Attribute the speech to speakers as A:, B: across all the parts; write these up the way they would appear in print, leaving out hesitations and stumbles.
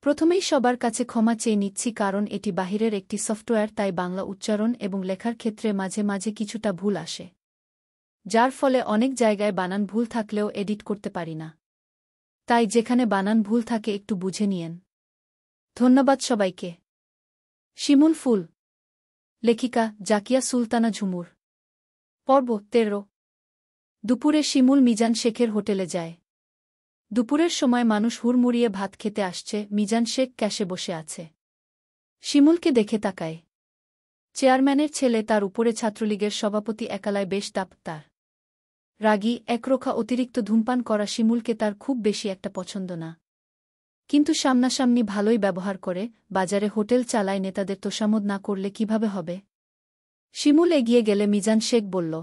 A: প্রথমেই সবার কাছে ক্ষমা চেয়ে নিচ্ছি, কারণ এটি বাহিরের একটি সফটওয়্যার, তাই বাংলা উচ্চারণ এবং লেখার ক্ষেত্রে মাঝে মাঝে কিছুটা ভুল আসে, যার ফলে অনেক জায়গায় বানান ভুল থাকলেও এডিট করতে পারি না। তাই যেখানে বানান ভুল থাকে একটু বুঝে নিয়েন। ধন্যবাদ সবাইকে। শিমুল ফুল। লেখিকা জাকিয়া সুলতানা ঝুমুর। পর্ব ১৩। দুপুরে শিমুল মিজান শেখের হোটেলে যায়। দুপুরের সময় মানুষ হুড়মুড়িয়ে ভাত খেতে আসছে, মিজান শেখ ক্যাশে বসে আছে। শিমুলকে দেখে তাকায়। চেয়ারম্যানের ছেলে, তার উপরে ছাত্রলীগের সভাপতি, একালায় বেশ দাপ তার। রাগী, একরোখা, অতিরিক্ত ধূমপান করা শিমুলকে তার খুব বেশি একটা পছন্দ না। কিন্তু সামনাসামনি ভালোই ব্যবহার করে, বাজারে হোটেল চালায়, নেতাদের তোষামোদ না করলে কিভাবে হবে? শিমুল এগিয়ে গেলে মিজান শেখ বলল,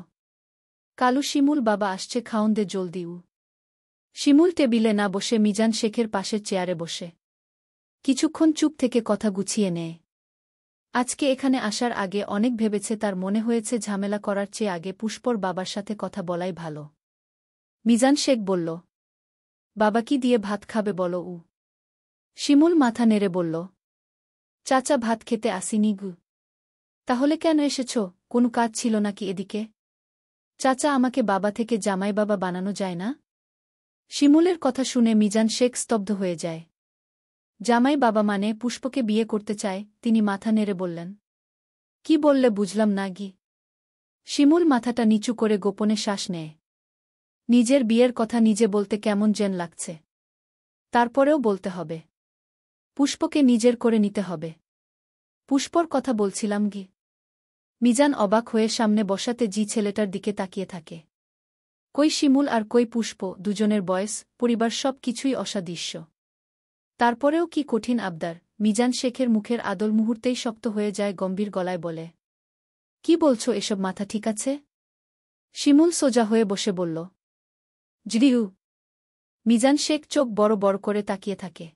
A: কালু শিমুল বাবা আসছে, খাওন দে জলদি। শিমুল টেবিলে না বসে মিজান শেখের পাশের চেয়ারে বসে কিছুক্ষণ চুপ থেকে কথা গুছিয়ে নেয়। আজকে এখানে আসার আগে অনেক ভেবেছে, তার মনে হয়েছে ঝামেলা করার চেয়ে আগে পুষ্পর বাবার সাথে কথা বলাই ভালো। মিজান শেখ বলল, বাবা কি দিয়ে ভাত খাবে বলো? শিমুল মাথা নেড়ে বলল, চাচা ভাত খেতে আসিনি গু। তাহলে কেন এসেছ? কোনো কাজ ছিল নাকি এদিকে? চাচা, আমাকে বাবা থেকে জামাই বাবা বানানো যায় না? শিমুলের কথা শুনে মিজান শেখ স্তব্ধ হয়ে যায়। জামাই বাবা মানে পুষ্পকে বিয়ে করতে চায়? তিনি মাথা নেড়ে বললেন। কি বললে বুঝলাম না গি। শিমুল মাথাটা নিচু করে গোপনে শ্বাস নেয়। নিজের বিয়ের কথা নিজে বলতে কেমন যেন লাগছে। তারপরেও বলতে হবে। পুষ্পকে নিজের করে নিতে হবে। পুষ্পর কথা বলছিলাম গি। মিজান অবাক হয়ে সামনে বসাতে জি ছেলেটার দিকে তাকিয়ে থাকে। কই শিমুল আর কই পুষ্প, দুজনের বয়স, পরিবার, সব কিছুই অসাদৃশ্য। তারপরেও কি কঠিন আবদার! মিজান শেখের মুখের আদল মুহূর্তেই শক্ত হয়ে যায়, গম্ভীর গলায় বলে, কি বলছো এসব, মাথা ঠিক আছে? শিমুল সোজা হয়ে বসে বলল, জিরিউ। মিজান শেখ চোখ বড় বড় করে তাকিয়ে থাকে।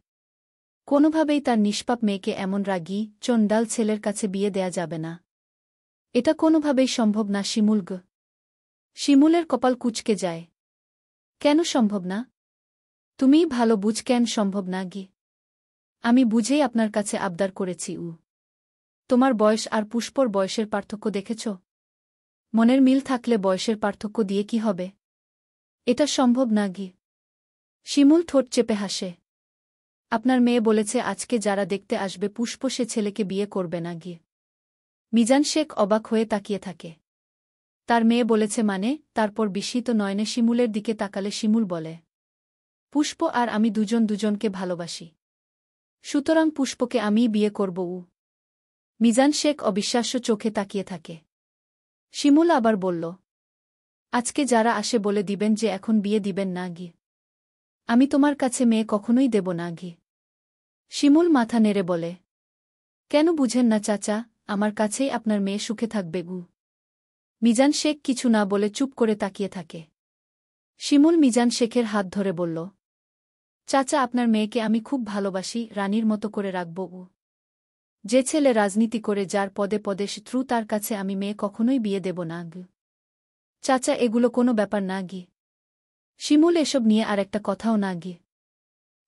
A: কোনোভাবেই তার নিষ্পাপ মেয়েকে এমন রাগী, চণ্ডাল ছেলের কাছে বিয়ে দেয়া যাবে না। এটা কোনোভাবেই সম্ভব না শিমুল গ। শিমুলের কপাল কুঁচকে যায়। কেন সম্ভব না? তুমিই ভালো বুঝ কেন সম্ভব না গি। আমি বুঝেই আপনার কাছে আবদার করেছি। তোমার বয়স আর পুষ্পর বয়সের পার্থক্য দেখেছ? মনের মিল থাকলে বয়সের পার্থক্য দিয়ে কি হবে? এটা সম্ভব না গি। শিমুল ঠোঁট চেপে হাসে। আপনার মেয়ে বলেছে আজকে যারা দেখতে আসবে পুষ্প সে ছেলেকে বিয়ে করবে না গি। মিজান শেখ অবাক হয়ে তাকিয়ে থাকে। তার মেয়ে বলেছে মানে? তারপর বিস্মিত নয়নে শিমুলের দিকে তাকালে শিমুল বলে, পুষ্প আর আমি দুজন দুজনকে ভালোবাসি। সুতরাং পুষ্পকে আমিই বিয়ে করব। মিজান শেখ অবিশ্বাস্য চোখে তাকিয়ে থাকে। শিমুল আবার বলল, আজকে যারা আসে বলে দিবেন যে এখন বিয়ে দিবেন না গি। আমি তোমার কাছে মেয়ে কখনোই দেব না গি। শিমুল মাথা নেড়ে বলে, কেন বুঝেন না চাচা, আমার কাছেই আপনার মেয়ে সুখে থাকবে গু। মিজান শেখ কিছু না বলে চুপ করে তাকিয়ে থাকে। শিমুল মিজান শেখের হাত ধরে বলল, চাচা, আপনার মেয়েকে আমি খুব ভালোবাসি, রানীর মতো করে রাখব। যে ছেলে রাজনীতি করে, যার পদে পদে শত্রু, তার কাছে আমি মেয়ে কখনোই বিয়ে দেব না গি। চাচা, এগুলো কোনো ব্যাপার না গি। শিমুল এসব নিয়ে আর একটা কথাও না গি।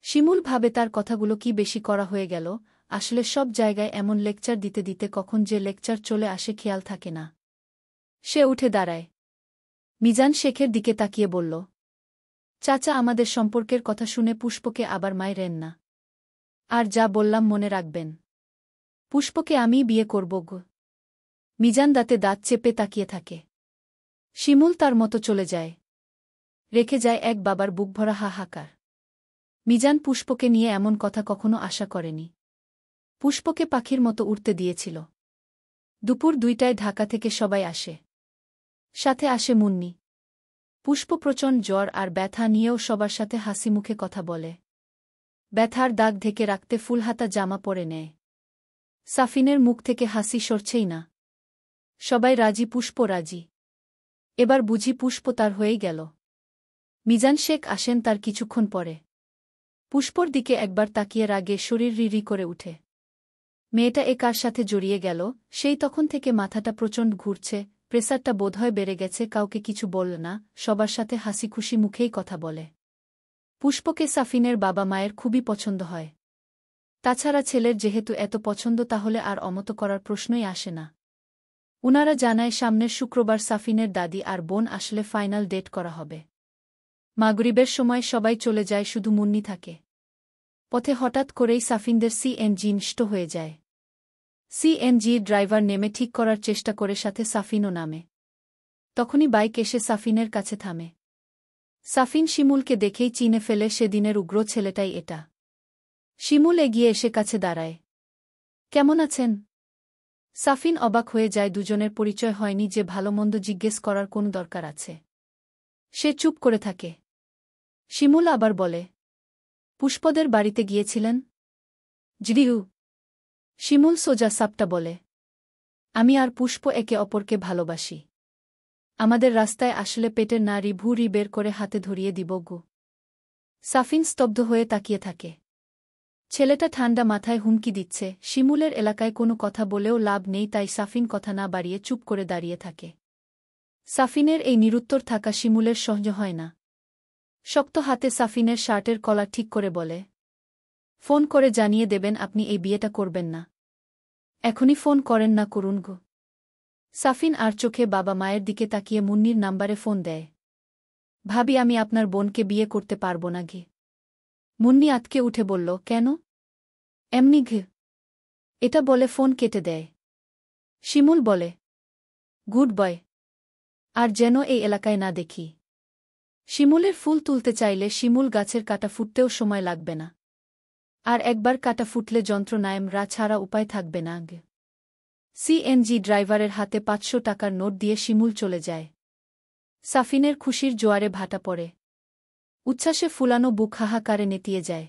A: শিমুল ভাবে তার কথাগুলো কি বেশি করা হয়ে গেল। আসলে সব জায়গায় এমন লেকচার দিতে দিতে কখন যে লেকচার চলে আসে খেয়াল থাকে না। সে উঠে দাঁড়ায়। মিজান শেখের দিকে তাকিয়ে বলল, চাচা, আমাদের সম্পর্কের কথা শুনে পুষ্পকে আবার মাইরেন না। আর যা বললাম মনে রাখবেন। পুষ্পকে আমিই বিয়ে করব গো। মিজান দাঁতে দাঁত চেপে তাকিয়ে থাকে। শিমুল তার মতো চলে যায়। রেখে যায় এক বাবার বুকভরা হাহাকার। মিজান পুষ্পকে নিয়ে এমন কথা কখনো আশা করেনি। পুষ্পকে পাখির মতো উড়তে দিয়েছিল। দুপুর 2টায় ঢাকা থেকে সবাই আসে। সাথে আসে মুন্নি। পুষ্প প্রচণ্ড জ্বর আর ব্যথা নিয়েও সবার সাথে হাসি মুখে কথা বলে। ব্যথার দাগ ঢেকে রাখতে ফুলহাতা জামা পরে নেয়। সাফিনের মুখ থেকে হাসি সরছেই না। সবাই রাজি, পুষ্প রাজি। এবার বুঝি পুষ্প তার হয়েই গেল। মিজান শেখ আসেন তার কিছুক্ষণ পরে। পুষ্পর দিকে একবার তাকিয়ে রাগে শরীর রিরি করে উঠে। মেয়েটা এ কার সাথে জড়িয়ে গেল? সেই তখন থেকে মাথাটা প্রচণ্ড ঘুরছে, প্রেসারটা বোধহয় বেড়ে গেছে। কাউকে কিছু বলল না, সবার সাথে হাসি খুশি মুখেই কথা বলে। পুষ্পকে সাফিনের বাবা মায়ের খুবই পছন্দ হয়। তাছাড়া ছেলের যেহেতু এত পছন্দ তাহলে আর অমত করার প্রশ্নই আসে না। উনারা জানায় সামনের শুক্রবার সাফিনের দাদি আর বোন আসলে ফাইনাল ডেট করা হবে। মাগরিবের সময় সবাই চলে যায়, শুধু মুন্নি থাকে। পথে হঠাৎ করেই সাফিনদের সিএনজি নষ্ট হয়ে যায়। সিএনজির ড্রাইভার নেমে ঠিক করার চেষ্টা করে, সাথে সাফিনও নামে। তখনই বাইক এসে সাফিনের কাছে থামে। সাফিন শিমুলকে দেখেই চিনে ফেলে সেদিনের উগ্র ছেলেটাই এটা। শিমুল এগিয়ে এসে কাছে দাঁড়ায়। কেমন আছেন? সাফিন অবাক হয়ে যায়, দুজনের পরিচয় হয়নি যে ভালোমন্দ জিজ্ঞেস করার কোন দরকার আছে। সে চুপ করে থাকে। শিমুল আবার বলে, পুষ্পদের বাড়িতে গিয়েছিলেন? জিরিউ। শিমুল সোজা সাপটা বলে, আমি আর পুষ্প একে অপরকে ভালোবাসি। আমাদের রাস্তায় আসলে পেটের নাড়ি ভুঁড়ি বের করে হাতে ধরিয়ে দিব গো। সাফিন স্তব্ধ হয়ে তাকিয়ে থাকে। ছেলেটা ঠান্ডা মাথায় হুমকি দিচ্ছে। শিমুলের এলাকায় কোনো কথা বলেও লাভ নেই, তাই সাফিন কথা না বাড়িয়ে চুপ করে দাঁড়িয়ে থাকে। সাফিনের এই নিরুত্তর থাকা শিমুলের সহ্য হয় না। শক্ত হাতে সাফিনের শার্টের কলার ঠিক করে বলে, ফোন করে জানিয়ে দেবেন আপনি এই বিয়েটা করবেন না। এখনই ফোন করেন না, করুন গো। সাফিন আর চোখে বাবা মায়ের দিকে তাকিয়ে মুন্নির নাম্বারে ফোন দেয়। ভাবি, আমি আপনার বোনকে বিয়ে করতে পারব না গে। মুন্নি আতকে উঠে বলল, কেন? এমনি ঘে। এটা বলে ফোন কেটে দেয়। শিমুল বলে, গুড বয়। আর যেন এই এলাকায় না দেখি। শিমুলের ফুল তুলতে চাইলে শিমুল গাছের কাটা ফুটতেও সময় লাগবে না। আর একবার কাটা ফুটলে যন্ত্রণায় রা ছাড়া উপায় থাকবে না গে। সিএনজি ড্রাইভারের হাতে ৫০০ টাকার নোট দিয়ে শিমুল চলে যায়। সাফিনের খুশির জোয়ারে ভাটা পড়ে। উচ্ছ্বাসে ফুলানো বুক হাহাকারে নেতিয়ে যায়।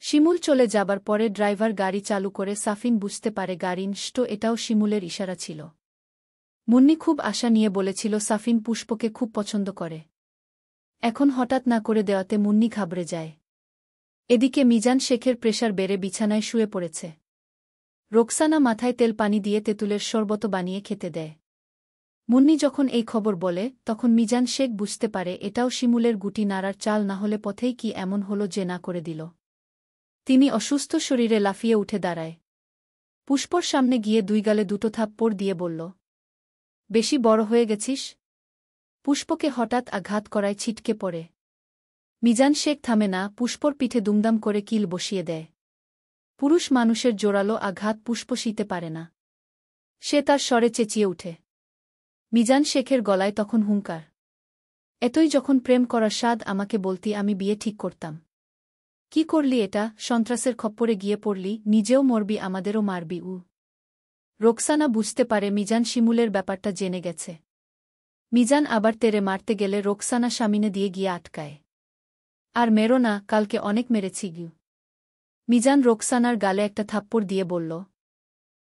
A: শিমুল চলে যাবার পরে ড্রাইভার গাড়ি চালু করে সাফিন বুঝতে পারে গাড়ি নষ্ট। এটাও শিমুলের ইশারা ছিল। মুন্নি খুব আশা নিয়ে বলেছিল সাফিন পুষ্পকে খুব পছন্দ করে। এখন হঠাৎ না করে দেওয়াতে মুন্নি ঘাবড়ে যায়। এদিকে মিজান শেখের প্রেশার বেড়ে বিছানায় শুয়ে পড়েছে। রোকসানা মাথায় তেল পানি দিয়ে তেঁতুলের শরবত বানিয়ে খেতে দেয়। মুন্নি যখন এই খবর বলে তখন মিজান শেখ বুঝতে পারে এটাও শিমুলের গুটি নাড়ার চাল, না হলে পথেই কি এমন হলো যে না করে দিল। তিনি অসুস্থ শরীরে লাফিয়ে উঠে দাঁড়ায়। পুষ্পর সামনে গিয়ে দুই গালে দুটো থাপ্পড় দিয়ে বলল, বেশি বড় হয়ে গেছিস। পুষ্পকে হঠাৎ আঘাত করায় ছিটকে পড়ে। মিজান শেখ থামে না, পুষ্পর পিঠে দুমদাম করে কিল বসিয়ে দেয়। পুরুষ মানুষের জোরালো আঘাত পুষ্প সইতে পারে না। সে তার স্বরে চেঁচিয়ে উঠে। মিজান শেখের গলায় তখন হুঙ্কার, এতই যখন প্রেম করার স্বাদ আমাকে বলতি, আমি বিয়ে ঠিক করতাম। কি করলি এটা? সন্ত্রাসের খপ্পরে গিয়ে পড়লি, নিজেও মরবি আমাদেরও মারবি। রোকসানা বুঝতে পারে মিজান শিমুলের ব্যাপারটা জেনে গেছে। মিজান আবার তেরে মারতে গেলে রোকসানা সামিনে দিয়ে গিয়ে আটকায়। আর মেরো না, কালকে অনেক মেরেছি গিউ। মিজান রোকসানার গালে একটা থাপ্পড় দিয়ে বলল,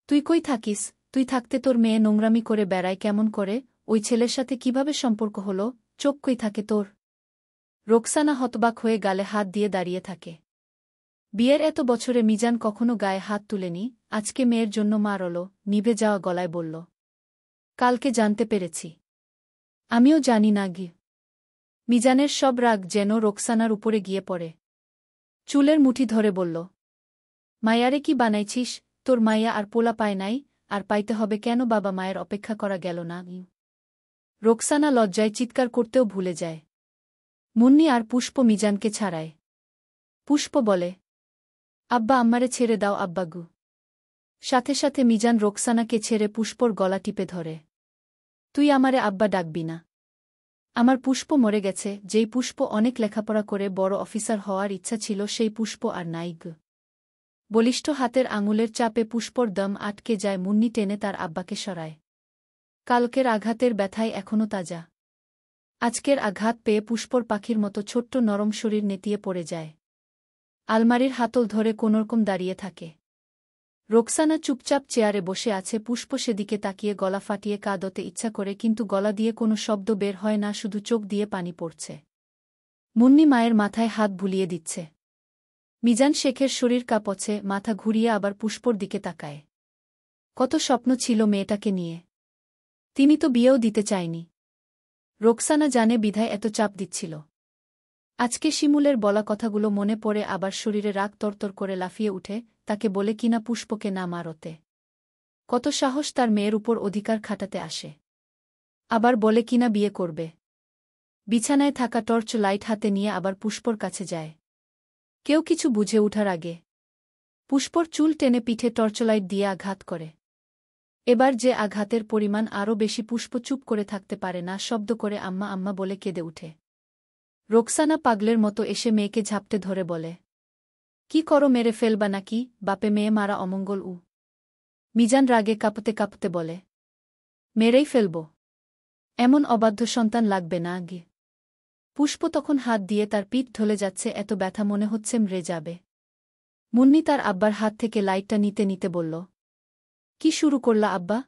A: তুই কই থাকিস? তুই থাকতে তোর মেয়ে নোংরামি করে বেড়ায় কেমন করে? ওই ছেলের সাথে কিভাবে সম্পর্ক হলো? চোখ কই থাকে তোর? রোকসানা হতবাক হয়ে গালে হাত দিয়ে দাঁড়িয়ে থাকে। বিয়ের এত বছরে মিজান কখনো গায়ে হাত তুলেনি, আজকে মেয়ের জন্য মারল। নিভে যাওয়া গলায় বলল, কালকে জানতে পেরেছি। আমিও জানি না গি। মিজানের সব রাগ যেন রোকসানার উপরে গিয়ে পড়ে। চুলের মুঠি ধরে বলল, মায়ারে কি বানাইছিস? তোর মাইয়া আর পোলা পায় নাই, আর পাইতে হবে কেন? বাবা মায়ের অপেক্ষা করা গেল না? রোকসানা লজ্জায় চিৎকার করতেও ভুলে যায়। মুন্নি আর পুষ্প মিজানকে ছাড়ায়। পুষ্প বলে, আব্বা আম্মারে ছেড়ে দাও আব্বাগু। সাথে সাথে মিজান রোকসানাকে ছেড়ে পুষ্পর গলা টিপে ধরে। তুই আমারে আব্বা ডাকবি না। আমার পুষ্প মরে গেছে। যেই পুষ্প অনেক লেখাপড়া করে বড় অফিসার হওয়ার ইচ্ছা ছিল, সেই পুষ্প আর নাই গো। বলিষ্ঠ হাতের আঙুলের চাপে পুষ্পর দম আটকে যায়। মুন্নি টেনে তার আব্বাকে সরায়। কালকের আঘাতের ব্যথায় এখনও তাজা। আজকের আঘাত পেয়ে পুষ্পর পাখির মতো ছোট্ট নরম শরীর নেতিয়ে পড়ে যায়। আলমারির হাতল ধরে কোনরকম দাঁড়িয়ে থাকে। রোকসানা চুপচাপ চেয়ারে বসে আছে। পুষ্প সেদিকে তাকিয়ে গলা ফাটিয়ে কাঁদতে ইচ্ছা করে, কিন্তু গলা দিয়ে কোনো শব্দ বের হয় না, শুধু চোখ দিয়ে পানি পড়ছে। মুন্নি মায়ের মাথায় হাত বুলিয়ে দিচ্ছে। মিজান শেখের শরীর কাঁপছে, মাথা ঘুরিয়ে আবার পুষ্পর দিকে তাকায়। কত স্বপ্ন ছিল মেয়েটাকে নিয়ে। তিনি তো বিয়েও দিতে চায়নি। রোকসানা জানে বিধায় এত চাপ দিচ্ছিল। আজকে শিমুলের বলা কথাগুলো মনে পড়ে আবার শরীরে রাগ তরতর করে লাফিয়ে উঠে, তাকে বলে কিনা পুষ্পকে না মারতে। কত সাহস তার মেয়ের উপর অধিকার খাটাতে আসে। আবার বলে কিনা বিয়ে করবে। বিছানায় থাকা টর্চ লাইট হাতে নিয়ে আবার পুষ্পর কাছে যায়। কেউ কিছু বুঝে উঠার আগে পুষ্পর চুল টেনে পিঠে টর্চলাইট দিয়ে আঘাত করে। এবার যে আঘাতের পরিমাণ আরও বেশি, পুষ্প চুপ করে থাকতে পারে না, শব্দ করে আম্মা আম্মা বলে কেঁদে উঠে। রোকসানা পাগলের মতো এসে মেয়েকে ঝাপটে ধরে বলে, কি করো, মেরে ফেলবা নাকি? বাপে মেয়ে মারা অমঙ্গল। মিজান রাগে কাঁপতে কাঁপতে বলে, মেরেই ফেলব। এমন অবাধ্য সন্তান লাগবে না আগে। পুষ্প তখন হাত দিয়ে তার পিঠ ঢলে যাচ্ছে, এত ব্যথা মনে হচ্ছে মরে যাবে। মুন্নি তার আব্বার হাত থেকে লাইটটা নিতে নিতে বলল, কি শুরু করলা আব্বা?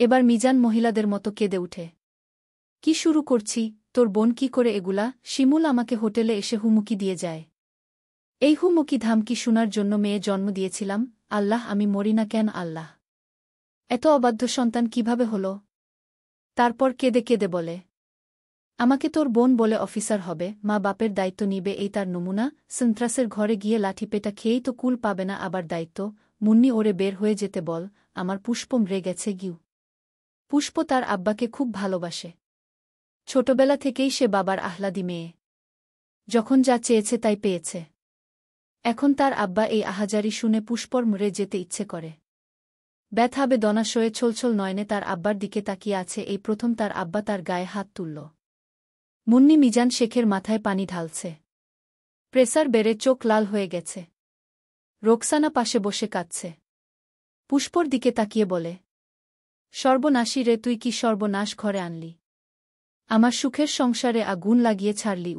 A: এবার মিজান মহিলাদের মতো কেঁদে উঠে, কি শুরু করছি? তোর বোন কি করে এগুলা? শিমুল আমাকে হোটেলে এসে হুমকি দিয়ে যায়। এই হুমকি ধামকি শোনার জন্য মেয়ে জন্ম দিয়েছিলাম। আল্লাহ, আমি মরি না কেন আল্লাহ? এত অবাধ্য সন্তান কিভাবে হলো? তারপর কেঁদে কেঁদে বলে, আমাকে তোর বোন বলে অফিসার হবে, মা বাপের দায়িত্ব নিবে, এই তার নমুনা। সন্ত্রাসের ঘরে গিয়ে লাঠি পেটা খেয়েই তো কুল পাবে না, আবার দায়িত্ব। মুন্নি, ওরে বের হয়ে যেতে বল, আমার পুষ্প মরে গেছে গিউ। পুষ্প তার আব্বাকে খুব ভালোবাসে। ছোটবেলা থেকেই সে বাবার আহ্লাদি মেয়ে। যখন যা চেয়েছে তাই পেয়েছে। এখন তার আব্বা এই আহাজারি শুনে পুষ্পর মরে যেতে ইচ্ছে করে। ব্যথা বেদনা সয়ে ছলছল নয়নে তার আব্বার দিকে তাকিয়ে আছে, এই প্রথম তার আব্বা তার গায়ে হাত তুলল। মুন্নি মিজান শেখের মাথায় পানি ঢালছে। প্রেসার বেড়ে চোখ লাল হয়ে গেছে। রোকসানা পাশে বসে কাঁদছে। পুষ্পর দিকে তাকিয়ে বলে, সর্বনাশী রে, তুই কি সর্বনাশ ঘরে আনলি? আমার সুখের সংসারে আগুন লাগিয়ে ছাড়লি।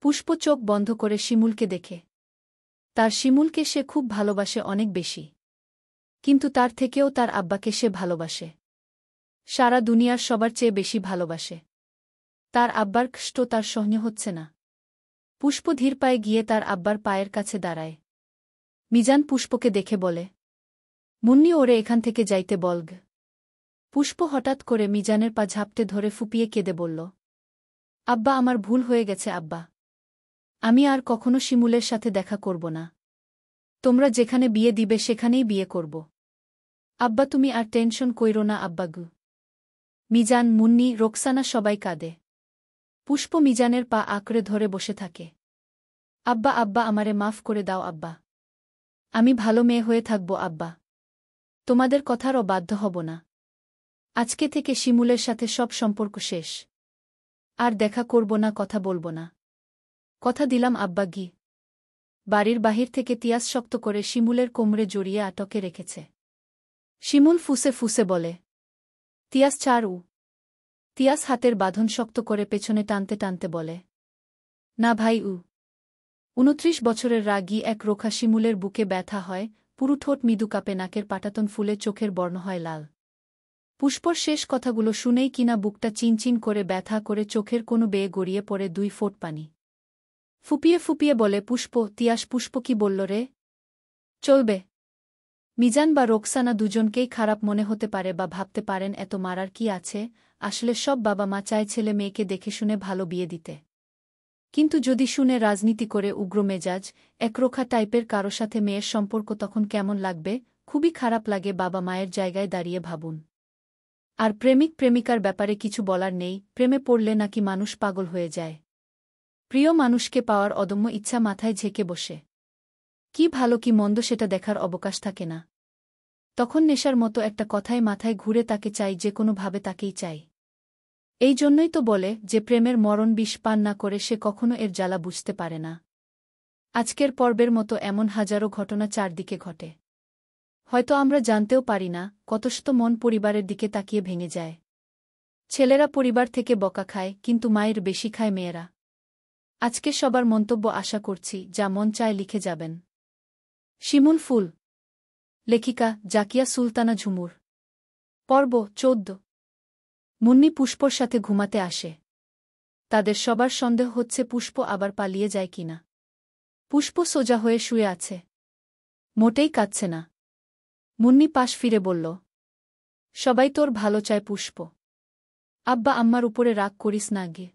A: পুষ্প চোখ বন্ধ করে শিমুলকে দেখে। তার শিমুলকে সে খুব ভালোবাসে, অনেক বেশি। কিন্তু তার থেকেও তার আব্বাকে সে ভালোবাসে। সারা দুনিয়ার সবার চেয়ে বেশি ভালোবাসে। তার আব্বার কষ্ট তার সহ্য হচ্ছে না। পুষ্প ধীর পায়ে গিয়ে তার আব্বার পায়ের কাছে দাঁড়ায়। মিজান পুষ্পকে দেখে বলে, মুন্নি, ওরে এখান থেকে যাইতে বলগ। পুষ্প হঠাৎ করে মিজানের পা ঝাপটে ধরে ফুপিয়ে কেঁদে বলল, আব্বা, আমার ভুল হয়ে গেছে আব্বা। আমি আর কখনো শিমুলের সাথে দেখা করব না। তোমরা যেখানে বিয়ে দিবে সেখানেই বিয়ে করব। আব্বা, তুমি আর টেনশন কইরো না আব্বাগু। মিজান, মুন্নি, রোকসানা সবাই কাঁদে। পুষ্প মিজানের পা আঁকড়ে ধরে বসে থাকে। আব্বা, আব্বা, আমারে মাফ করে দাও আব্বা। আমি ভালো মেয়ে হয়ে থাকব আব্বা। তোমাদের কথারও বাধ্য হব না। আজকে থেকে শিমুলের সাথে সব সম্পর্ক শেষ। আর দেখা করব না, কথা বলবো না। কথা দিলাম আব্বা গি। বাড়ির বাহির থেকে তিয়াস শক্ত করে শিমুলের কোমরে জড়িয়ে আটকে রেখেছে। শিমুল ফুসে ফুসে বলে, তিয়াস ছাড়। তিয়াস হাতের বাঁধন শক্ত করে পেছনে টানতে টানতে বলে, না ভাই। 29 বছরের রাগী এক রোখা শিমুলের বুকে ব্যথা হয়, পুরু ঠোঁট মৃদু কাঁপে, নাকের পাটাতন ফুলে চোখের বর্ণ হয় লাল। পুষ্পর শেষ কথাগুলো শুনেই কিনা বুকটা চিনচিন করে ব্যথা করে চোখের কোনো বেয়ে গড়িয়ে পড়ে 2 ফোঁট পানি। ফুপিয়ে ফুপিয়ে বলে, পুষ্প, তিয়াস, পুষ্প কি বলল রে? চলবে। মিজান বা রোকসানা দুজনকেই খারাপ মনে হতে পারে বা ভাবতে পারেন এত মারার কি আছে, আসলে সব বাবা মা চায় ছেলে মেয়েকে দেখে শুনে ভালো বিয়ে দিতে। কিন্তু যদি শুনে রাজনীতি করে উগ্র মেজাজ, একরোখা টাইপের কারো সাথে মেয়ের সম্পর্ক, তখন কেমন লাগবে? খুবই খারাপ লাগে। বাবা মায়ের জায়গায় দাঁড়িয়ে ভাবুন। আর প্রেমিক প্রেমিকার ব্যাপারে কিছু বলার নেই, প্রেমে পড়লে নাকি মানুষ পাগল হয়ে যায়। প্রিয় মানুষকে পাওয়ার অদম্য ইচ্ছা মাথায় ঝেঁকে বসে। কি ভালো কি মন্দ সেটা দেখার অবকাশ থাকে না। তখন নেশার মতো একটা কথাই মাথায় ঘুরে, তাকে চাই, যে কোনোভাবে তাকেই চাই। এই জন্যই তো বলে যে প্রেমের মরণ বিষ পান না করে সে কখনো এর জ্বালা বুঝতে পারে না। আজকের পর্বের মতো এমন হাজারো ঘটনা চারদিকে ঘটে। হয়তো আমরা জানতেও পারি না, কতশত মন পরিবারের দিকে তাকিয়ে ভেঙে যায়। ছেলেরা পরিবার থেকে বকা খায়, কিন্তু মায়ের বেশি খায় মেয়েরা। আজকে সবার মন্তব্য আশা করছি, যা মন চায় লিখে যাবেন। শিমুল ফুল। লেখিকা জাকিয়া সুলতানা ঝুমুর। পর্ব 14। মুন্নি পুষ্পর সাথে ঘুমাতে আসে। তাদের সবার সন্দেহ হচ্ছে পুষ্প আবার পালিয়ে যায় কিনা। পুষ্প সোজা হয়ে শুয়ে আছে। মোটেই কাঁদছে না। মুন্নি পাশ ফিরে বলল, সবাই তোর ভালো চায় পুষ্প। আব্বা আম্মার উপরে রাগ করিস না গে।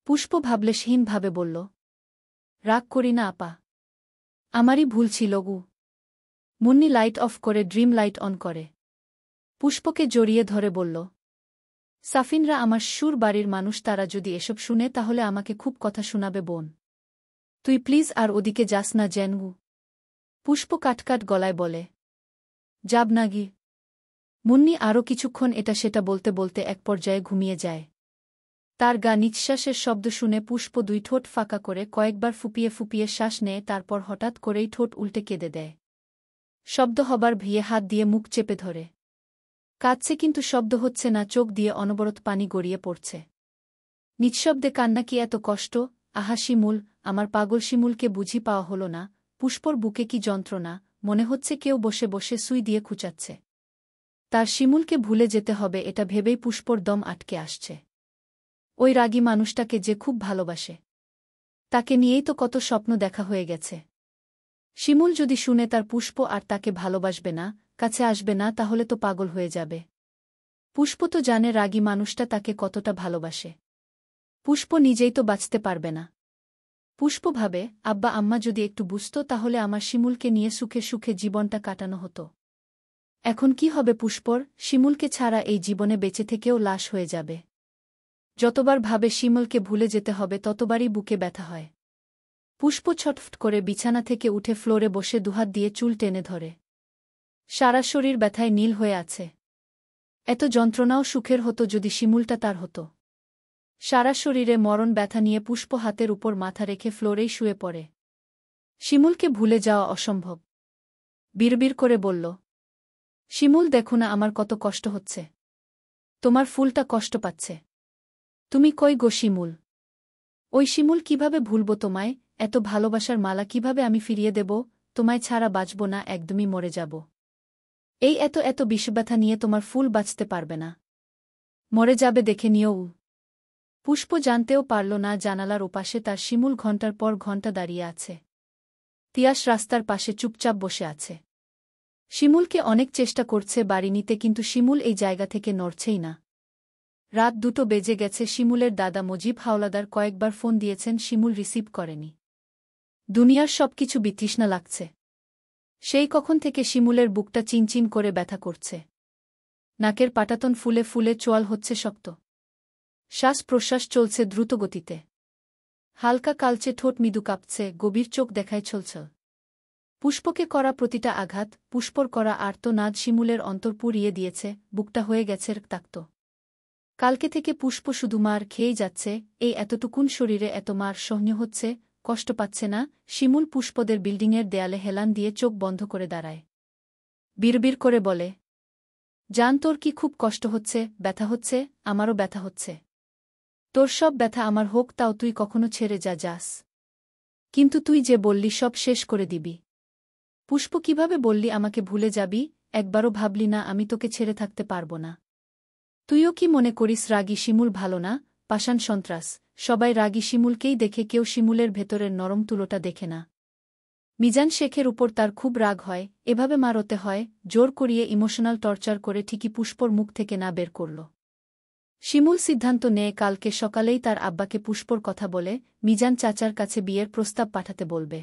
A: পুষ্প ভাবলেশহীনভাবে বলল, রাগ করি না আপা। আমারই ভুল ছিল গু। মুন্নি লাইট অফ করে ড্রিম লাইট অন করে পুষ্পকে জড়িয়ে ধরে বলল, সাফিনরা আমার সুর বাড়ির মানুষ, তারা যদি এসব শুনে তাহলে আমাকে খুব কথা শোনাবে বোন। তুই প্লিজ আর ওদিকে যাস না জেনগু। পুষ্প কাটকাট গলায় বলে, যাব না গি। মুন্নি আরও কিছুক্ষণ এটা সেটা বলতে বলতে এক পর্যায়ে ঘুমিয়ে যায়। তার গা নিঃশ্বাসের শব্দ শুনে পুষ্প দুই ঠোঁট ফাঁকা করে কয়েকবার ফুপিয়ে ফুপিয়ে শ্বাস নেয়, তারপর হঠাৎ করেই ঠোঁট উল্টে কেঁদে দেয়। শব্দ হবার ভিয়ে হাত দিয়ে মুখ চেপে ধরে কাঁদছে, কিন্তু শব্দ হচ্ছে না, চোখ দিয়ে অনবরত পানি গড়িয়ে পড়ছে। নিঃশব্দে কান্না, কি এত কষ্ট! আহা শিমুল, আমার পাগল শিমুলকে বুঝি পাওয়া হল না। পুষ্পর বুকে কি যন্ত্রণা, মনে হচ্ছে কেউ বসে বসে সুই দিয়ে খুঁচাচ্ছে। তার শিমুলকে ভুলে যেতে হবে এটা ভেবেই পুষ্পর দম আটকে আসছে। ওই রাগী মানুষটাকে যে খুব ভালোবাসে, তাকে নিয়েই তো কত স্বপ্ন দেখা হয়ে গেছে। শিমুল যদি শুনে তার পুষ্প আর তাকে ভালোবাসবে না, কাছে আসবে না, তাহলে তো পাগল হয়ে যাবে। পুষ্প তো জানে রাগী মানুষটা তাকে কতটা ভালোবাসে। পুষ্প নিজেই তো বাঁচতে পারবে না। পুষ্প ভাবে, আব্বা আম্মা যদি একটু বুঝত তাহলে আমার শিমুলকে নিয়ে সুখে সুখে জীবনটা কাটানো হতো। এখন কি হবে পুষ্পর? শিমুলকে ছাড়া এই জীবনে বেঁচে থেকেও লাশ হয়ে যাবে। যতবার ভাবে শিমুলকে ভুলে যেতে হবে ততবারই বুকে ব্যথা হয়। পুষ্প ছটফট করে বিছানা থেকে উঠে ফ্লোরে বসে দুহাত দিয়ে চুল টেনে ধরে। সারা শরীর ব্যথায় নীল হয়ে আছে। এত যন্ত্রণাও সুখের হতো যদি শিমুলটা তার হতো। সারা শরীরে মরণ ব্যথা নিয়ে পুষ্প হাতের উপর মাথা রেখে ফ্লোরেই শুয়ে পড়ে। শিমুলকে ভুলে যাওয়া অসম্ভব। বিড়বিড় করে বলল, শিমুল দেখো না আমার কত কষ্ট হচ্ছে। তোমার ফুলটা কষ্ট পাচ্ছে। তুমি কই গো শিমুল? ওই শিমুল, কিভাবে ভুলব তোমায়? এত ভালোবাসার মালা কিভাবে আমি ফিরিয়ে দেব? তোমায় ছাড়া বাঁচব না, একদমই মরে যাব। এই এত এত বিষব্যথা নিয়ে তোমার ফুল বাঁচতে পারবে না। মরে যাবে দেখে নিও। পুষ্প জানতেও পারল না জানালার ওপাশে তার শিমুল ঘণ্টার পর ঘণ্টা দাঁড়িয়ে আছে। তিয়াস রাস্তার পাশে চুপচাপ বসে আছে। শিমুলকে অনেক চেষ্টা করছে বাড়ি নিতে, কিন্তু শিমুল এই জায়গা থেকে নড়ছেই না। রাত 2টো বেজে গেছে। শিমুলের দাদা মজিব হাওলাদার কয়েকবার ফোন দিয়েছেন, শিমুল রিসিভ করেনি। দুনিয়ার সবকিছু বিতৃষ্ণা লাগছে। সেই কখন থেকে শিমুলের বুকটা চিনচিন করে ব্যথা করছে। নাকের পাটাতন ফুলে ফুলে চোয়াল হচ্ছে শক্ত। শ্বাস প্রশ্বাস চলছে দ্রুত গতিতে। হালকা কালচে ঠোঁট মৃদু কাঁপছে, গভীর চোখ দেখায় ছলছল। পুষ্পকে করা প্রতিটা আঘাত, পুষ্পর করা আর্তনাদ শিমুলের অন্তর পুড়িয়ে দিয়েছে, বুকটা হয়ে গেছে রক্তাক্ত। কালকে থেকে পুষ্প শুধু মার খেয়েই যাচ্ছে। এই এতটুকুন শরীরে এত মার সহ্য হচ্ছে, কষ্ট পাচ্ছে না। শিমুল পুষ্পদের বিল্ডিংয়ের দেয়ালে হেলান দিয়ে চোখ বন্ধ করে দাঁড়ায়। বিড়বিড় করে বলে, জান তোর কি খুব কষ্ট হচ্ছে, ব্যথা হচ্ছে? আমারও ব্যথা হচ্ছে। তোর সব ব্যথা আমার হোক, তাও তুই কখনো ছেড়ে যাস? কিন্তু তুই যে বললি সব শেষ করে দিবি। পুষ্প, কিভাবে বললি আমাকে ভুলে যাবি? একবারও ভাবলি না আমি তোকে ছেড়ে থাকতে পারব না? তুইও কি মনে করিস রাগী শিমুল ভালো না? পাষাণ সন্ত্রাস। সবাই রাগী শিমুলকেই দেখে, কেউ শিমুলের ভেতরের নরম তুলোটা দেখে না। মিজান শেখের উপর তার খুব রাগ হয়। এভাবে মারতে হয়, জোর করিয়ে ইমোশনাল টর্চার করে ঠিকই পুষ্পর মুখ থেকে না বের করল। শিমুল সিদ্ধান্ত নেয় কালকে সকালেই তার আব্বাকে পুষ্পর কথা বলে মিজান চাচার কাছে বিয়ের প্রস্তাব পাঠাতে বলবে।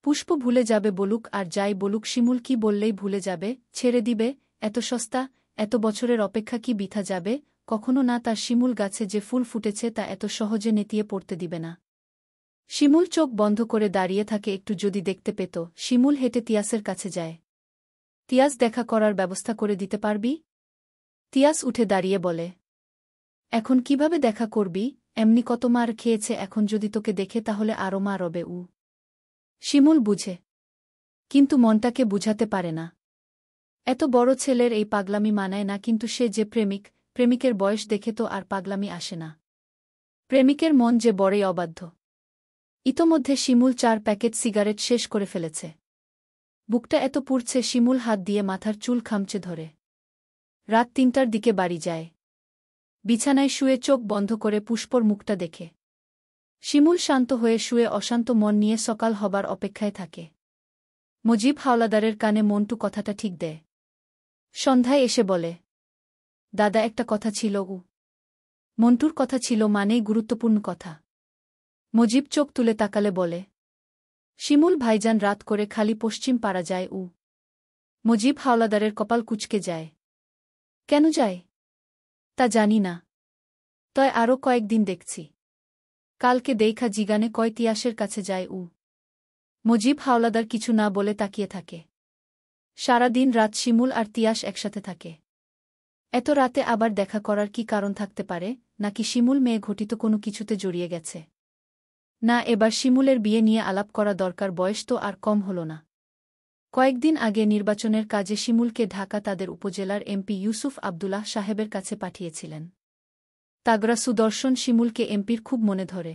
A: পুষ্প ভুলে যাবে বলুক আর যাই বলুক, শিমুল কি বললেই ভুলে যাবে, ছেড়ে দিবে। এত সস্তা, এত বছরের অপেক্ষা কি বৃথা যাবে? কখনো না। তার শিমুল গাছে যে ফুল ফুটেছে তা এত সহজে নেতিয়ে পড়তে দিবে না। শিমুল চোখ বন্ধ করে দাঁড়িয়ে থাকে। একটু যদি দেখতে পেত। শিমুল হেঁটে তিয়াসের কাছে যায়। তিয়াস, দেখা করার ব্যবস্থা করে দিতে পারবি? তিয়াস উঠে দাঁড়িয়ে বলে, এখন কিভাবে দেখা করবি? এমনি কত মার খেয়েছে, এখন যদি তোকে দেখে তাহলে আরও মা রবে। শিমুল বুঝে, কিন্তু মনটাকে বুঝাতে পারে না। এত বড় ছেলের এই পাগলামি মানায় না, কিন্তু সে যে প্রেমিক, প্রেমিকের বয়স দেখে তো আর পাগলামি আসে না। প্রেমিকের মন যে বড়ই অবাধ্য। ইতোমধ্যে শিমুল 4 প্যাকেট সিগারেট শেষ করে ফেলেছে। বুকটা এত পুড়ছে, শিমুল হাত দিয়ে মাথার চুল খামচে ধরে। রাত 3টার দিকে বাড়ি যায়। বিছানায় শুয়ে চোখ বন্ধ করে পুষ্পর মুখটা দেখে শিমুল শান্ত হয়ে শুয়ে অশান্ত মন নিয়ে সকাল হবার অপেক্ষায় থাকে। মজিব হাওলাদারের কানে মন্টু কথাটা ঠিক দেয়। সন্ধ্যায় এসে বলে, দাদা একটা কথা ছিল। মন্টুর কথা ছিল মানেই গুরুত্বপূর্ণ কথা। মজিব চোখ তুলে তাকালে বলে, শিমুল ভাইজান রাত করে খালি পশ্চিম পাড়া যায় উ। মজিব হাওলাদারের কপাল কুঁচকে যায়। কেন যায়? তা জানি না। তয় আরও কয়েকদিন দেখছি। কালকে দেইখা জিগানে কয় তিয়াসের কাছে যায় উ। মজিব হাওলাদার কিছু না বলে তাকিয়ে থাকে। সারাদিন রাত শিমুল আর তিয়াস একসাথে থাকে। এত রাতে আবার দেখা করার কি কারণ থাকতে পারে, নাকি শিমুল মেয়ে ঘটিত কোনো কিছুতে জড়িয়ে গেছে? না, এবার শিমুলের বিয়ে নিয়ে আলাপ করা দরকার, বয়স তো আর কম হল না। কয়েকদিন আগে নির্বাচনের কাজে শিমুলকে ঢাকা তাদের উপজেলার এমপি ইউসুফ আবদুল্লাহ সাহেবের কাছে পাঠিয়েছিলেন। তাগড়া সুদর্শন শিমুলকে এমপির খুব মনে ধরে।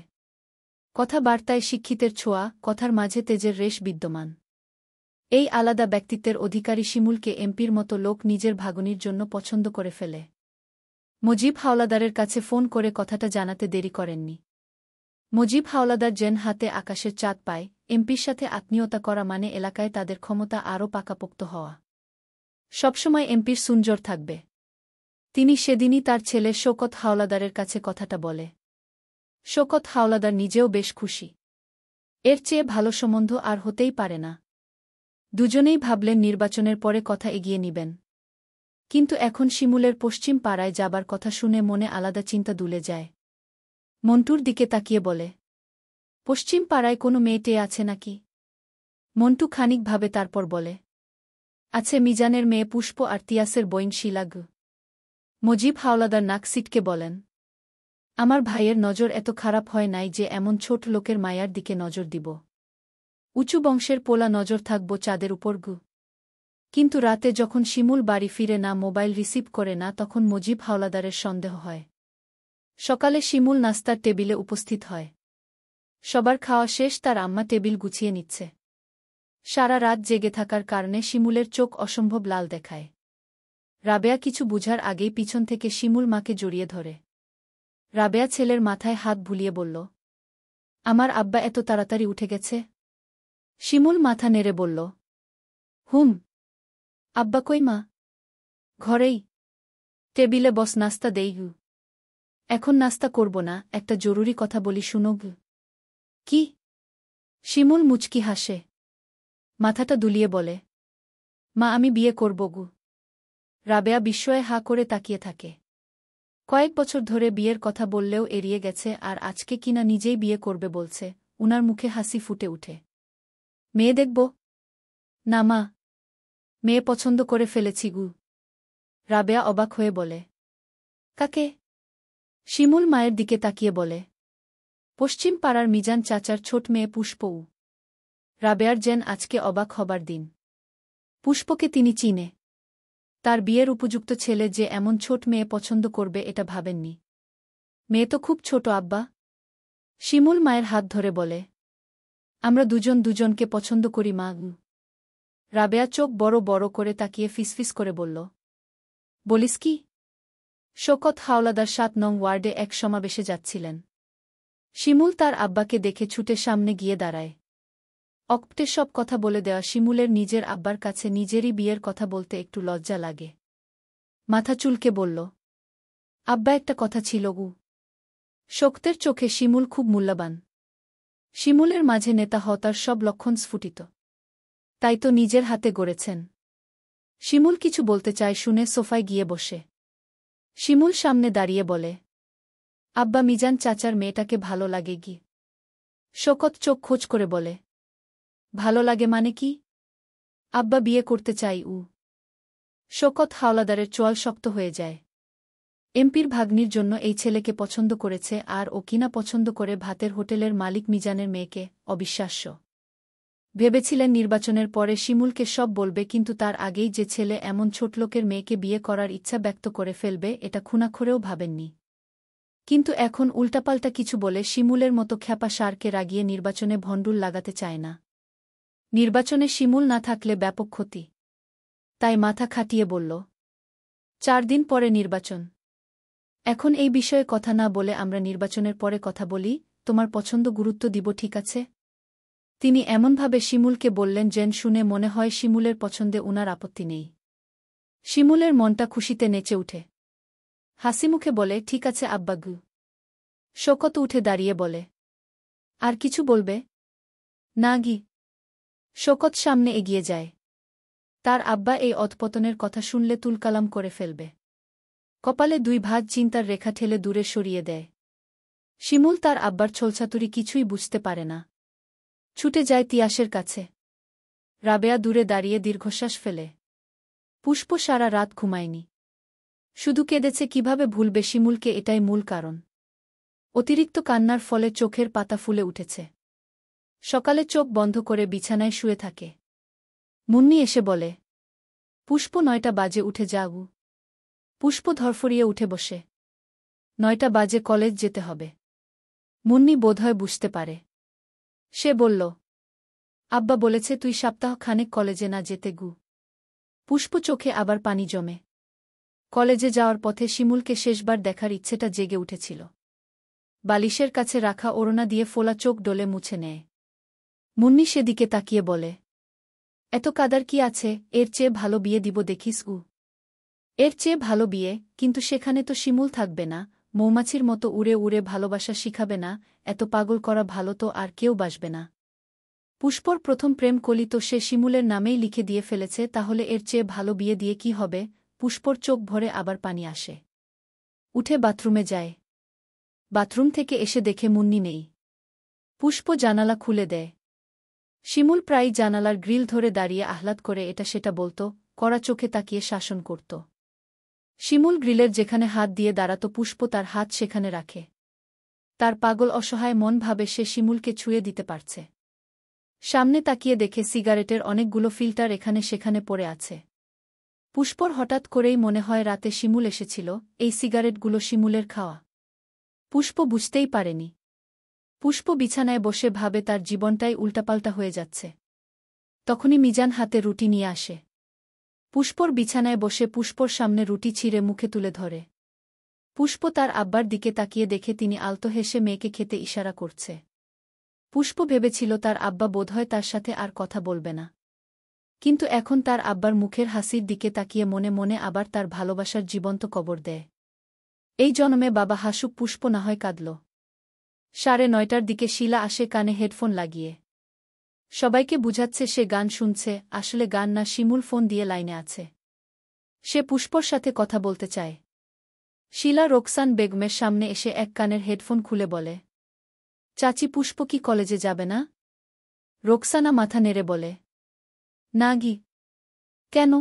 A: কথাবার্তায় শিক্ষিতের ছোঁয়া, কথার মাঝে তেজের রেশ বিদ্যমান। এই আলাদা ব্যক্তিত্বের অধিকারী শিমুলকে এমপির মতো লোক নিজের ভাগনির জন্য পছন্দ করে ফেলে। মজিব হাওলাদারের কাছে ফোন করে কথাটা জানাতে দেরি করেননি। মজিব হাওলাদার যেন হাতে আকাশের চাঁদ পায়, এমপির সাথে আত্মীয়তা করা মানে এলাকায় তাদের ক্ষমতা আরও পাকাপোক্ত হওয়া। সবসময় এমপির সুনজর থাকবে। তিনি সেদিনই তার ছেলে শওকত হাওলাদারের কাছে কথাটা বলে। শওকত হাওলাদার নিজেও বেশ খুশি। এর চেয়ে ভালো সম্বন্ধ আর হতেই পারে না। দুজনেই ভাবলেন নির্বাচনের পরে কথা এগিয়ে নিবেন। কিন্তু এখন শিমুলের পশ্চিম পাড়ায় যাবার কথা শুনে মনে আলাদা চিন্তা দুলে যায়। মন্টুর দিকে তাকিয়ে বলে, পশ্চিম পাড়ায় কোনো মেয়েটে আছে নাকি? মন্টু খানিক ভাবে তারপর বলে, আছে, মিজানের মেয়ে পুষ্প আর তিয়াসের বইন শিলাগ। মজিব হাওলাদার নাক সিটকে বলেন, আমার ভাইয়ের নজর এত খারাপ হয় নাই যে এমন ছোট লোকের মায়ার দিকে নজর দিব। উঁচু বংশের পোলা নজর থাকব চাঁদের উপর গু। কিন্তু রাতে যখন শিমুল বাড়ি ফিরে না, মোবাইল রিসিভ করে না, তখন মজিব হাওলাদারের সন্দেহ হয়। সকালে শিমুল নাস্তার টেবিলে উপস্থিত হয়। সবার খাওয়া শেষ, তার আম্মা টেবিল গুছিয়ে নিচ্ছে। সারা রাত জেগে থাকার কারণে শিমুলের চোখ অসম্ভব লাল দেখায়। রাবেয়া কিছু বুঝার আগেই পিছন থেকে শিমুল মাকে জড়িয়ে ধরে। রাবেয়া ছেলের মাথায় হাত বুলিয়ে বলল, আমার আব্বা এত তাড়াতাড়ি উঠে গেছে? শিমুল মাথা নেড়ে বলল, হুম। আব্বা কই মা? ঘরেই। টেবিলে বস, নাস্তা দেই গু। এখন নাস্তা করব না, একটা জরুরি কথা বলি, শুনো গু। কি? শিমুল মুচকি হাসে। মাথাটা দুলিয়ে বলে, মা, আমি বিয়ে করব গু। রাবেয়া বিস্ময়ে হা করে তাকিয়ে থাকে। কয়েক বছর ধরে বিয়ের কথা বললেও এড়িয়ে গেছে, আর আজকে কিনা নিজেই বিয়ে করবে বলছে। উনার মুখে হাসি ফুটে উঠে। মেয়ে দেখব? না মা, মেয়ে পছন্দ করে ফেলেছি গু। রাবেয়া অবাক হয়ে বলে, কাকে? শিমুল মায়ের দিকে তাকিয়ে বলে, পশ্চিম পাড়ার মিজান চাচার ছোট মেয়ে পুষ্পউ। রাবেয়ার যেন আজকে অবাক হবার দিন। পুষ্পকে তিনি চিনে। তার বিয়ের উপযুক্ত ছেলে যে এমন ছোট মেয়ে পছন্দ করবে এটা ভাবেননি। মেয়ে তো খুব ছোট আব্বা। শিমুল মায়ের হাত ধরে বলে, আমরা দুজন দুজনকে পছন্দ করি মা। রাবেয়া চোখ বড় বড় করে তাকিয়ে ফিসফিস করে বলল, বলিস কি? শওকত হাওলাদার ৭ নং ওয়ার্ডে এক সমাবেশে যাচ্ছিলেন। শিমুল তার আব্বাকে দেখে ছুটে সামনে গিয়ে দাঁড়ায়। অকপটে সব কথা বলে দেওয়া শিমুলের নিজের আব্বার কাছে নিজেরই বিয়ের কথা বলতে একটু লজ্জা লাগে। মাথা চুলকে বলল, আব্বা, একটা কথা ছিল গু। শওকতের চোখে শিমুল খুব মূল্যবান। শিমুলের মাঝে নেতা হতার সব লক্ষণ স্ফুটিত। তাই তো নিজের হাতে গড়েছেন। শিমুল কিছু বলতে চায় শুনে সোফায় গিয়ে বসে। শিমুল সামনে দাঁড়িয়ে বলে, আব্বা, মিজান চাচার মেয়েটাকে ভালো লাগে কি? শওকত চোখ খোঁজ করে বলে, ভালো লাগে মানে কি? আব্বা, বিয়ে করতে চাই উ। শওকত হাওলাদারের চোয়াল শক্ত হয়ে যায়। এমপির ভাগ্নির জন্য এই ছেলেকে পছন্দ করেছে, আর ও কিনা পছন্দ করে ভাতের হোটেলের মালিক মিজানের মেয়েকে। অবিশ্বাস্য। ভেবেছিলেন নির্বাচনের পরে শিমুলকে সব বলবে, কিন্তু তার আগেই যে ছেলে এমন ছোটলোকের মেয়েকে বিয়ে করার ইচ্ছা ব্যক্ত করে ফেলবে এটা খুনাক্ষরেও ভাবেননি। কিন্তু এখন উল্টাপাল্টা কিছু বলে শিমুলের মতো খ্যাপা সারকে রাগিয়ে নির্বাচনে ভণ্ডুল লাগাতে চায় না। নির্বাচনে শিমুল না থাকলে ব্যাপক ক্ষতি। তাই মাথা খাটিয়ে বলল, ৪ দিন পরে নির্বাচন। এখন এই বিষয়ে কথা না বলে আমরা নির্বাচনের পরে কথা বলি, তোমার পছন্দ গুরুত্ব দিব, ঠিক আছে? তিনি এমনভাবে শিমুলকে বললেন যেন শুনে মনে হয় শিমুলের পছন্দে উনার আপত্তি নেই। শিমুলের মনটা খুশিতে নেচে উঠে। হাসিমুখে বলে, ঠিক আছে আব্বাগু। শোকত উঠে দাঁড়িয়ে বলে, আর কিছু বলবে? না গি। শোকত সামনে এগিয়ে যায়। তার আব্বা এই অধপতনের কথা শুনলে তুলকালাম করে ফেলবে। কপালে 2 ভাঁজ চিন্তার রেখা ঠেলে দূরে সরিয়ে দেয়। শিমুল তার আব্বার ছলছাতুরি কিছুই বুঝতে পারে না। ছুটে যায় তিয়াসের কাছে। রাবেয়া দূরে দাঁড়িয়ে দীর্ঘশ্বাস ফেলে। পুষ্প সারা রাত ঘুমায়নি। শুধু কেঁদেছে, কিভাবে ভুলবে শিমুলকে, এটাই মূল কারণ। অতিরিক্ত কান্নার ফলে চোখের পাতা ফুলে উঠেছে। সকালে চোখ বন্ধ করে বিছানায় শুয়ে থাকে। মুন্নি এসে বলে, পুষ্প 9টা বাজে, উঠে যাও। পুষ্প ধরফরিয়ে উঠে বসে। 9টা বাজে, কলেজ যেতে হবে। মুন্নি বোধহয় বুঝতে পারে। সে বলল, আব্বা বলেছে তুই সপ্তাহখানেক কলেজে না যেতে গু। পুষ্প চোখে আবার পানি জমে। কলেজে যাওয়ার পথে শিমুলকে শেষবার দেখার ইচ্ছেটা জেগে উঠেছিল। বালিশের কাছে রাখা ওড়না দিয়ে ফোলা চোখ ডলে মুছে নেয়। মুন্নি সেদিকে তাকিয়ে বলে, এত কাদার কি আছে, এর চেয়ে ভালো বিয়ে দিব দেখিস উ। এর চেয়ে ভালো বিয়ে, কিন্তু সেখানে তো শিমুল থাকবে না, মৌমাছির মতো উড়ে উড়ে ভালোবাসা শিখাবে না, এত পাগল করা ভালো তো আর কেউ বাসবে না। পুষ্পর প্রথম প্রেম কলি তো সে শিমুলের নামেই লিখে দিয়ে ফেলেছে, তাহলে এর চেয়ে ভালো বিয়ে দিয়ে কি হবে? পুষ্পর চোখ ভরে আবার পানি আসে। উঠে বাথরুমে যায়। বাথরুম থেকে এসে দেখে মুন্নি নেই। পুষ্প জানালা খুলে দেয়। শিমুল প্রায় জানালার গ্রিল ধরে দাঁড়িয়ে আহ্লাদ করে এটা সেটা বলত, কড়া চোখে তাকিয়ে শাসন করত। শিমুল গ্রিলের যেখানে হাত দিয়ে দাঁড়াত, পুষ্প তার হাত সেখানে রাখে। তার পাগল অসহায় মন ভাবে সে শিমুলকে ছুঁয়ে দিতে পারছে। সামনে তাকিয়ে দেখে সিগারেটের অনেকগুলো ফিল্টার এখানে সেখানে পড়ে আছে। পুষ্পর হঠাৎ করেই মনে হয় রাতে শিমুল এসেছিল, এই সিগারেটগুলো শিমুলের খাওয়া। পুষ্প বুঝতেই পারেনি। পুষ্প বিছানায় বসে ভাবে তার জীবনটাই উল্টাপাল্টা হয়ে যাচ্ছে। তখনই মিজান হাতে রুটি নিয়ে আসে। পুষ্পর বিছানায় বসে পুষ্পর সামনে রুটি ছিঁড়ে মুখে তুলে ধরে। পুষ্প তার আব্বার দিকে তাকিয়ে দেখে তিনি আলতো হেসে মেয়েকে খেতে ইশারা করছে। পুষ্প ভেবেছিল তার আব্বা বোধহয় তার সাথে আর কথা বলবে না। কিন্তু এখন তার আব্বার মুখের হাসির দিকে তাকিয়ে মনে মনে আবার তার ভালোবাসার জীবন্ত কবর দেয়। এই জন্মে বাবা হাসুক, পুষ্প না হয় কাঁদল। 9:30টার দিকে শীলা আসে কানে হেডফোন লাগিয়ে। সবাইকে বুঝাচ্ছে সে গান শুনছে, আসলে গান না, শিমুল ফোন দিয়ে লাইনে আছে। সে পুষ্পর সাথে কথা বলতে চায়। শীলা রোকসান বেগমের সামনে এসে এক কানের হেডফোন খুলে বলে, চাচি, পুষ্প কি কলেজে যাবে না? রোকসানা মাথা নেড়ে বলে, না গি। কেন?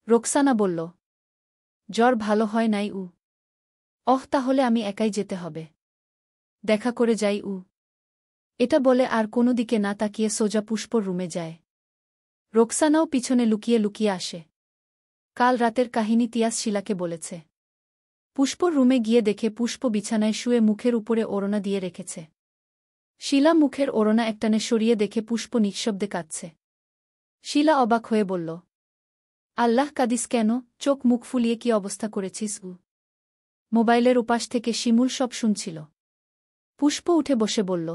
A: রোকসানা বলল, জ্বর ভালো হয় নাই উ। তাহলে আমি একাই যেতে হবে। দেখা করে যাই উ। এটা বলে আর কোনো দিকে না তাকিয়ে সোজা পুষ্পর রুমে যায়। রোকসানাও পিছনে লুকিয়ে লুকিয়ে আসে। কাল রাতের কাহিনী তিয়াস শীলাকে বলেছে। পুষ্পর রুমে গিয়ে দেখে পুষ্প বিছানায় শুয়ে মুখের উপরে ওড়না দিয়ে রেখেছে। শীলা মুখের ওড়না একটানে সরিয়ে দেখে পুষ্প নিঃশব্দে কাঁদছে। শীলা অবাক হয়ে বলল, আল্লাহ, কাঁদিস কেন? চোখ মুখ ফুলিয়ে কি অবস্থা করেছিস উ? মোবাইলের উপাস থেকে শিমুল সব শুনছিল। পুষ্প উঠে বসে বলল,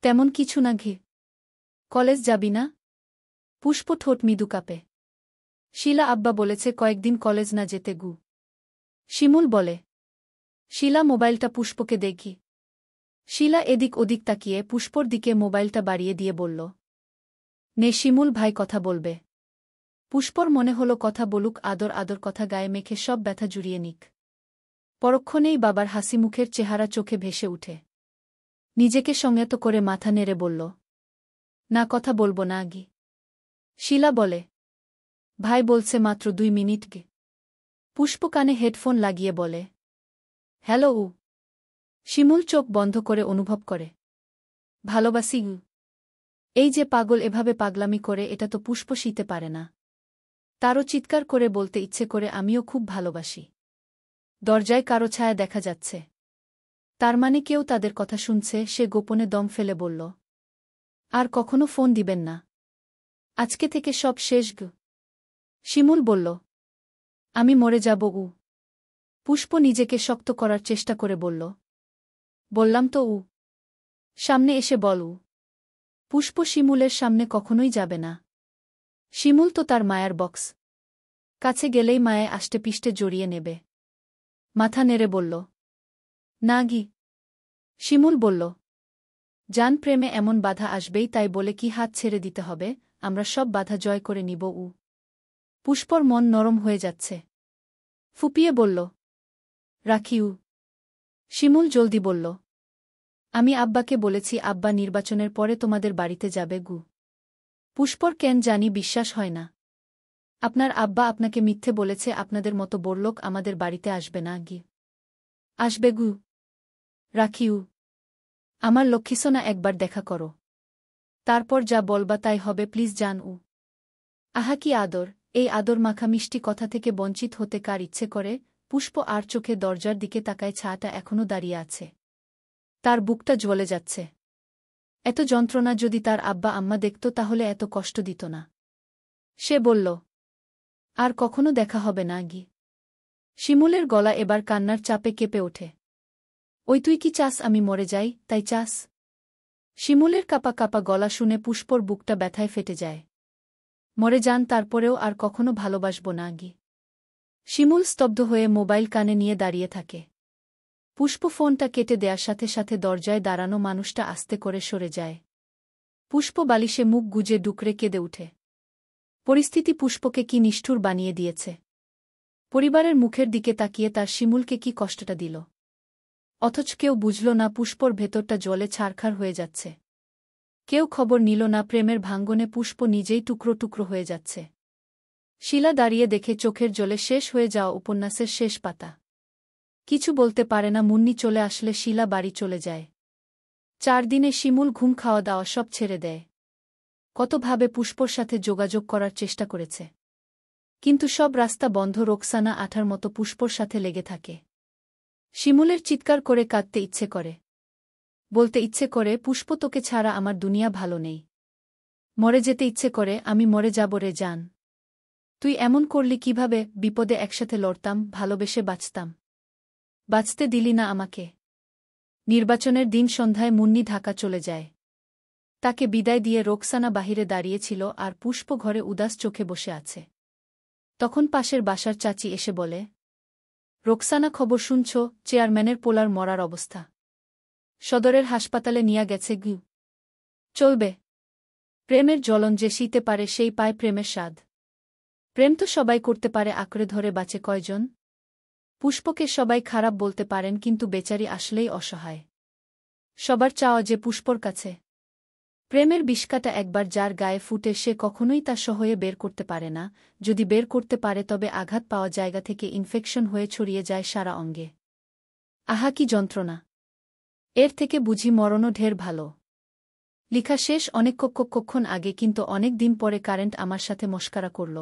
A: তেমন কিছু না ঘে। কলেজ যাবি না? পুষ্প ঠোঁট মৃদু কাঁপে। শীলা আব্বা বলেছে কয়েকদিন কলেজ না যেতে গু। শিমুল বলে। শীলা মোবাইলটা পুষ্পকে দেখি। শীলা এদিক ওদিক তাকিয়ে পুষ্পর দিকে মোবাইলটা বাড়িয়ে দিয়ে বলল, নে শিমুল ভাই কথা বলবে। পুষ্পর মনে হলো কথা বলুক, আদর আদর কথা গায়ে মেখে সব ব্যথা জুড়িয়ে নিক। পরক্ষণেই বাবার হাসি মুখের চেহারা চোখে ভেসে উঠে। নিজেকে সংযত করে মাথা নেড়ে বলল, না, কথা বলবো না গি। শীলা বলে, ভাই বলছে মাত্র 2 মিনিট গে। পুষ্প কানে হেডফোন লাগিয়ে বলে, হ্যালো উ। শিমুল চোখ বন্ধ করে অনুভব করে, ভালোবাসি উ। এই যে পাগল এভাবে পাগলামি করে, এটা তো পুষ্প শীতে পারে না। তারও চিৎকার করে বলতে ইচ্ছে করে, আমিও খুব ভালোবাসি। দরজায় কারো ছায়া দেখা যাচ্ছে। তার মানে কেউ তাদের কথা শুনছে। সে গোপনে দম ফেলে বলল, আর কখনো ফোন দিবেন না। আজকে থেকে সব শেষ গ। শিমুল বলল, আমি মরে যাব উ। পুষ্প নিজেকে শক্ত করার চেষ্টা করে বলল, বললাম তো উ। সামনে এসে বল উ। পুষ্প শিমুলের সামনে কখনোই যাবে না। শিমুল তো তার মায়ার বক্স। কাছে গেলেই মায়ে আষ্টেপিষ্টে জড়িয়ে নেবে। মাথা নেড়ে বলল, না গি। শিমুল বলল, জান প্রেমে এমন বাধা আসবেই, তাই বলে কি হাত ছেড়ে দিতে হবে? আমরা সব বাধা জয় করে নিব। পুষ্পর মন নরম হয়ে যাচ্ছে। ফুপিয়ে বলল, রাখিউ। শিমুল জলদি বলল, আমি আব্বাকে বলেছি, আব্বা নির্বাচনের পরে তোমাদের বাড়িতে যাবে গু। পুষ্পর কেন জানি বিশ্বাস হয় না। আপনার আব্বা আপনাকে মিথ্যে বলেছে, আপনাদের মতো বড়লোক আমাদের বাড়িতে আসবে না গি। আসবে গু। রাখিউ, আমার লক্ষ্মীসোনা, একবার দেখা করো, তারপর যা বলবা তাই হবে, প্লিজ জান। আহা কি আদর! এই আদর মাখা মিষ্টি কথা থেকে বঞ্চিত হতে কার ইচ্ছে করে? পুষ্প আর চোখে দরজার দিকে তাকায়, ছায়াটা এখনও দাঁড়িয়ে আছে। তার বুকটা জ্বলে যাচ্ছে। এত যন্ত্রণা যদি তার আব্বা আম্মা দেখত তাহলে এত কষ্ট দিত না। সে বলল, আর কখনো দেখা হবে না গি। শিমুলের গলা এবার কান্নার চাপে কেঁপে ওঠে। ওই তুই কি চাস আমি মরে যাই, তাই চাস? শিমুলের কাপা কাপা গলা শুনে পুষ্পর বুকটা ব্যথায় ফেটে যায়। মরে যান, তারপরেও আর কখনো ভালোবাসব না গি। শিমুল স্তব্ধ হয়ে মোবাইল কানে নিয়ে দাঁড়িয়ে থাকে। পুষ্প ফোনটা কেটে দেয়ার সাথে সাথে দরজায় দাঁড়ানো মানুষটা আস্তে করে সরে যায়। পুষ্প বালিশে মুখ গুজে ডুকরে কেঁদে উঠে। পরিস্থিতি পুষ্পকে কি নিষ্ঠুর বানিয়ে দিয়েছে। পরিবারের মুখের দিকে তাকিয়ে তার শিমুলকে কি কষ্টটা দিল। অথচ কেউ বুঝল না পুষ্পর ভেতরটা জলে ছারখার হয়ে যাচ্ছে। কেউ খবর নিল না প্রেমের ভাঙ্গনে পুষ্প নিজেই টুকরো টুকরো হয়ে যাচ্ছে। শিলা দাঁড়িয়ে দেখে চোখের জলে শেষ হয়ে যাওয়া উপন্যাসের শেষ পাতা। কিছু বলতে পারে না। মুন্নি চলে আসলে শিলা বাড়ি চলে যায়। 4 দিনে শিমুল ঘুম খাওয়া দাওয়া সব ছেড়ে দেয়। কতভাবে পুষ্পর সাথে যোগাযোগ করার চেষ্টা করেছে, কিন্তু সব রাস্তা বন্ধ। রোকসানা আঠার মতো পুষ্পর সাথে লেগে থাকে। শিমুলের চিৎকার করে কাঁদতে ইচ্ছে করে, বলতে ইচ্ছে করে, পুষ্প তোকে ছাড়া আমার দুনিয়া ভালো নেই। মরে যেতে ইচ্ছে করে, আমি মরে যাব রে জান। তুই এমন করলি কিভাবে? বিপদে একসাথে লড়তাম, ভালোবেসে বাঁচতাম, বাঁচতে দিলি না আমাকে। নির্বাচনের দিন সন্ধ্যায় মুন্নি ঢাকা চলে যায়। তাকে বিদায় দিয়ে রোকসানা বাহিরে দাঁড়িয়েছিল আর পুষ্প ঘরে উদাস চোখে বসে আছে। তখন পাশের বাসার চাচি এসে বলে, রোকসানা, খবর শুনছ? চেয়ারম্যানের পোলার মরার অবস্থা। সদরের হাসপাতালে নিয়ে গেছে গু। চলবে। প্রেমের জ্বলন যে শীতে পারে সেই পায় প্রেমের স্বাদ। প্রেম তো সবাই করতে পারে, আঁকড়ে ধরে বাঁচে কয়জন? পুষ্পকে সবাই খারাপ বলতে পারেন, কিন্তু বেচারি আসলেই অসহায়। সবার চাওয়া যে পুষ্পর কাছে। প্রেমের বিষকাটা একবার যার গায়ে ফুটে সে কখনোই তা সহয়ে বের করতে পারে না। যদি বের করতে পারে তবে আঘাত পাওয়া জায়গা থেকে ইনফেকশন হয়ে ছড়িয়ে যায় সারা অঙ্গে। আহা কি যন্ত্রণা! এর থেকে বুঝি মরণও ঢের ভালো। লিখা শেষ অনেকক্ষণ আগে, কিন্তু অনেক দিন পরে কারেন্ট আমার সাথে মস্কারা করল।